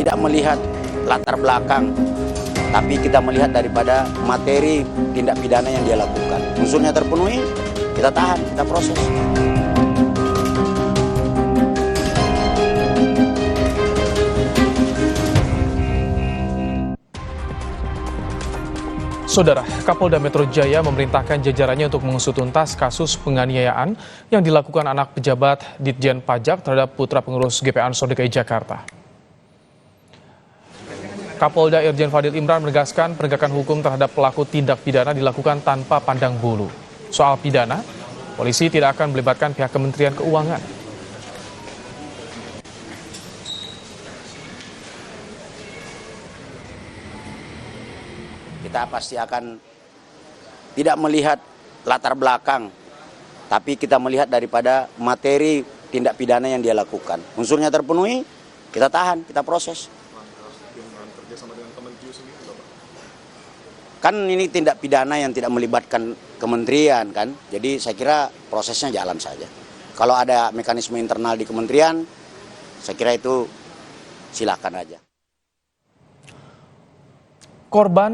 tidak melihat latar belakang, tapi kita melihat daripada materi tindak pidana yang dia lakukan. Unsurnya terpenuhi, kita tahan, kita proses. Saudara, Kapolda Metro Jaya memerintahkan jajarannya untuk mengusut tuntas kasus penganiayaan yang dilakukan anak pejabat Ditjen Pajak terhadap putra pengurus GP Ansor DKI Jakarta. Kapolda Irjen Fadil Imran menegaskan penegakan hukum terhadap pelaku tindak pidana dilakukan tanpa pandang bulu. Soal pidana, polisi tidak akan melibatkan pihak Kementerian Keuangan. Kita pasti akan tidak melihat latar belakang, tapi kita melihat daripada materi tindak pidana yang dia lakukan. Unsurnya terpenuhi, kita tahan, kita proses. Kan ini tindak pidana yang tidak melibatkan kementerian kan, jadi saya kira prosesnya jalan saja. Kalau ada mekanisme internal di kementerian, saya kira itu silakan aja. Korban